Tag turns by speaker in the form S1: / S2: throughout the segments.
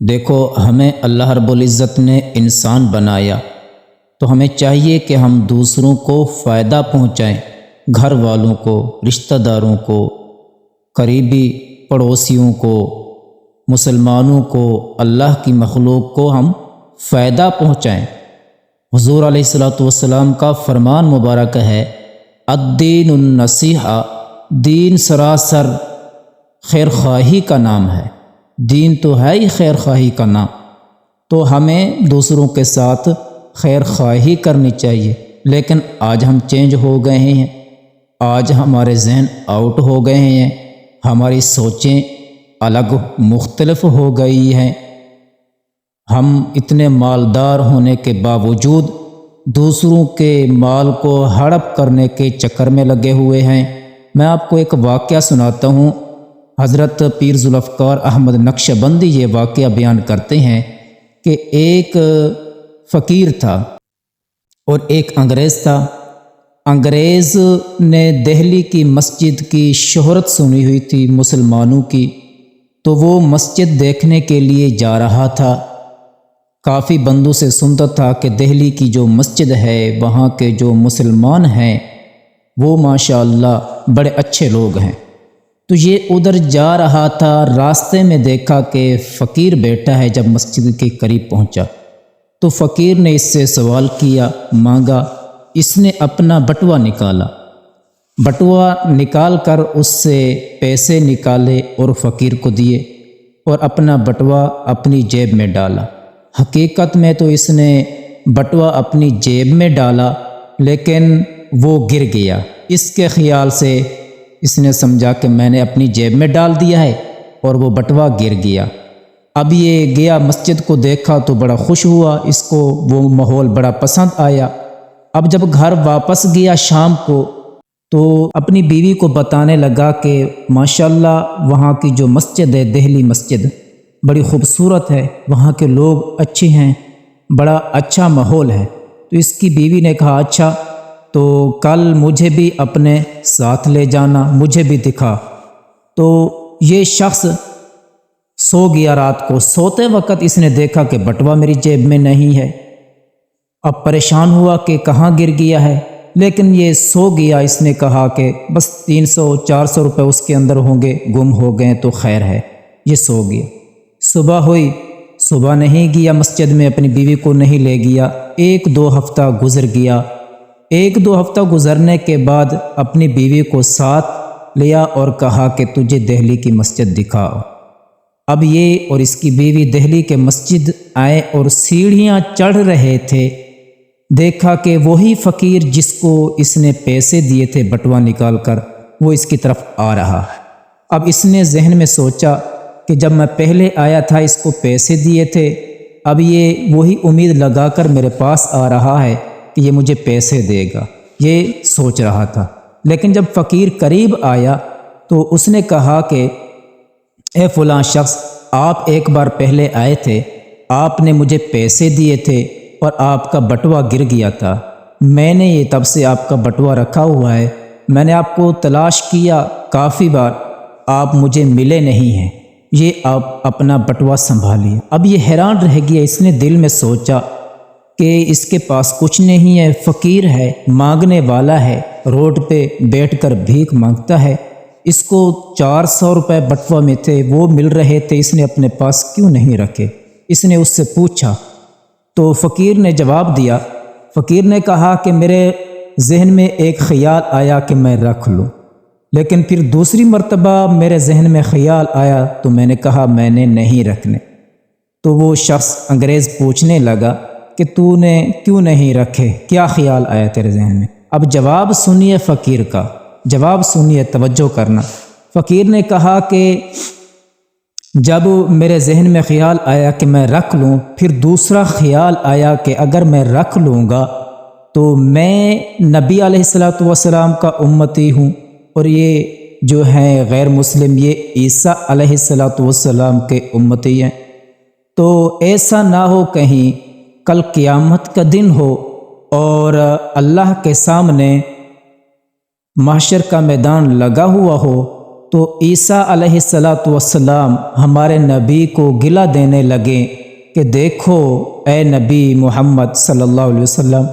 S1: دیکھو، ہمیں اللہ رب العزت نے انسان بنایا تو ہمیں چاہیے کہ ہم دوسروں کو فائدہ پہنچائیں، گھر والوں کو، رشتہ داروں کو، قریبی پڑوسیوں کو، مسلمانوں کو، اللہ کی مخلوق کو ہم فائدہ پہنچائیں۔ حضور علیہ الصلوۃ والسلام کا فرمان مبارک ہے، الدین النصیحہ، دین سراسر خیر خواہی کا نام ہے۔ دین تو ہے ہی خیر خواہی کا نام، تو ہمیں دوسروں کے ساتھ خیر خواہی کرنی چاہیے۔ لیکن آج ہم چینج ہو گئے ہیں، آج ہمارے ذہن آؤٹ ہو گئے ہیں، ہماری سوچیں الگ مختلف ہو گئی ہیں۔ ہم اتنے مالدار ہونے کے باوجود دوسروں کے مال کو ہڑپ کرنے کے چکر میں لگے ہوئے ہیں۔ میں آپ کو ایک واقعہ سناتا ہوں۔ حضرت پیر ذوالفقار احمد نقشبندی یہ واقعہ بیان کرتے ہیں کہ ایک فقیر تھا اور ایک انگریز تھا۔ انگریز نے دہلی کی مسجد کی شہرت سنی ہوئی تھی مسلمانوں کی، تو وہ مسجد دیکھنے کے لیے جا رہا تھا۔ کافی بندوں سے سنتا تھا کہ دہلی کی جو مسجد ہے، وہاں کے جو مسلمان ہیں وہ ماشاءاللہ بڑے اچھے لوگ ہیں۔ تو یہ ادھر جا رہا تھا، راستے میں دیکھا کہ فقیر بیٹھا ہے۔ جب مسجد کے قریب پہنچا تو فقیر نے اس سے سوال کیا، مانگا۔ اس نے اپنا بٹوا نکالا، بٹوا نکال کر اس سے پیسے نکالے اور فقیر کو دیے اور اپنا بٹوا اپنی جیب میں ڈالا۔ حقیقت میں تو اس نے بٹوا اپنی جیب میں ڈالا، لیکن وہ گر گیا۔ اس کے خیال سے اس نے سمجھا کہ میں نے اپنی جیب میں ڈال دیا ہے اور وہ بٹوا گر گیا۔ اب یہ گیا، مسجد کو دیکھا تو بڑا خوش ہوا، اس کو وہ ماحول بڑا پسند آیا۔ اب جب گھر واپس گیا شام کو تو اپنی بیوی کو بتانے لگا کہ ماشاءاللہ وہاں کی جو مسجد ہے، دہلی مسجد بڑی خوبصورت ہے، وہاں کے لوگ اچھے ہیں، بڑا اچھا ماحول ہے۔ تو اس کی بیوی نے کہا، اچھا تو کل مجھے بھی اپنے ساتھ لے جانا، مجھے بھی دکھا۔ تو یہ شخص سو گیا رات کو۔ سوتے وقت اس نے دیکھا کہ بٹوا میری جیب میں نہیں ہے۔ اب پریشان ہوا کہ کہاں گر گیا ہے، لیکن یہ سو گیا۔ اس نے کہا کہ بس 300-400 روپے اس کے اندر ہوں گے، گم ہو گئے تو خیر ہے۔ یہ سو گیا۔ صبح ہوئی، صبح نہیں گیا مسجد میں، اپنی بیوی کو نہیں لے گیا۔ 1-2 ہفتہ گزر گیا۔ 1-2 ہفتہ گزرنے کے بعد اپنی بیوی کو ساتھ لیا اور کہا کہ تجھے دہلی کی مسجد دکھاؤ۔ اب یہ اور اس کی بیوی دہلی کے مسجد آئے اور سیڑھیاں چڑھ رہے تھے، دیکھا کہ وہی فقیر جس کو اس نے پیسے دیے تھے بٹوا نکال کر، وہ اس کی طرف آ رہا ہے۔ اب اس نے ذہن میں سوچا کہ جب میں پہلے آیا تھا اس کو پیسے دیے تھے، اب یہ وہی امید لگا کر میرے پاس آ رہا ہے کہ یہ مجھے پیسے دے گا، یہ سوچ رہا تھا۔ لیکن جب فقیر قریب آیا تو اس نے کہا کہ اے فلاں شخص، آپ ایک بار پہلے آئے تھے، آپ نے مجھے پیسے دیے تھے اور آپ کا بٹوا گر گیا تھا۔ میں نے یہ تب سے آپ کا بٹوا رکھا ہوا ہے، میں نے آپ کو تلاش کیا کافی بار، آپ مجھے ملے نہیں ہیں، یہ آپ اپنا بٹوا سنبھالیے۔ اب یہ حیران رہ گیا، اس نے دل میں سوچا کہ اس کے پاس کچھ نہیں ہے، فقیر ہے، مانگنے والا ہے، روڈ پہ بیٹھ کر بھیک مانگتا ہے، اس کو 400 روپے بٹوا میں تھے، وہ مل رہے تھے، اس نے اپنے پاس کیوں نہیں رکھے؟ اس نے اس سے پوچھا تو فقیر نے جواب دیا۔ فقیر نے کہا کہ میرے ذہن میں ایک خیال آیا کہ میں رکھ لوں، لیکن پھر دوسری مرتبہ میرے ذہن میں خیال آیا تو میں نے کہا میں نے نہیں رکھنے۔ تو وہ شخص انگریز پوچھنے لگا کہ تو نے کیوں نہیں رکھے، کیا خیال آیا تیرے ذہن میں؟ اب جواب سنیے فقیر کا، جواب سنیے، توجہ کرنا۔ فقیر نے کہا کہ جب میرے ذہن میں خیال آیا کہ میں رکھ لوں، پھر دوسرا خیال آیا کہ اگر میں رکھ لوں گا تو میں نبی علیہ الصلوۃ والسلام کا امتی ہوں، اور یہ جو ہیں غیر مسلم، یہ عیسیٰ علیہ الصلوۃ والسلام کے امتی ہیں، تو ایسا نہ ہو کہیں کل قیامت کا دن ہو اور اللہ کے سامنے محشر کا میدان لگا ہوا ہو تو عیسیٰ علیہ السلام ہمارے نبی کو گلہ دینے لگے کہ دیکھو اے نبی محمد صلی اللہ علیہ وسلم،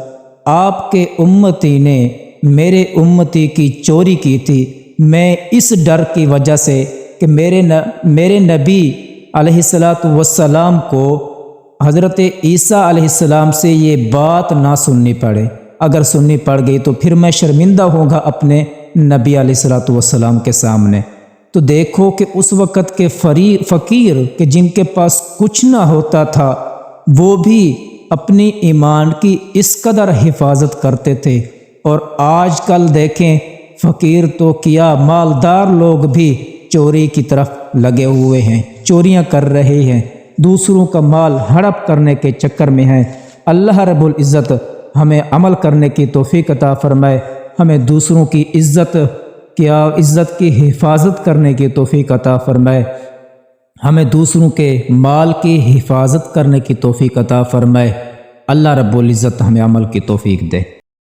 S1: آپ کے امتی نے میرے امتی کی چوری کی تھی، میں اس ڈر کی وجہ سے کہ میرے نبی علیہ السلام کو حضرت عیسیٰ علیہ السلام سے یہ بات نہ سننی پڑے، اگر سننی پڑ گئی تو پھر میں شرمندہ ہوگا اپنے نبی علیہ السلام کے سامنے۔ تو دیکھو کہ اس وقت کے فقیر کہ جن کے پاس کچھ نہ ہوتا تھا، وہ بھی اپنی ایمان کی اس قدر حفاظت کرتے تھے، اور آج کل دیکھیں فقیر تو کیا مالدار لوگ بھی چوری کی طرف لگے ہوئے ہیں، چوریاں کر رہے ہیں، دوسروں کا مال ہڑپ کرنے کے چکر میں ہیں۔ اللہ رب العزت ہمیں عمل کرنے کی توفیق عطا فرمائے، ہمیں دوسروں کی عزت کی حفاظت کرنے کی توفیق عطا فرمائے، ہمیں دوسروں کے مال کی حفاظت کرنے کی توفیق عطا فرمائے۔ اللہ رب العزت ہمیں عمل کی توفیق دے۔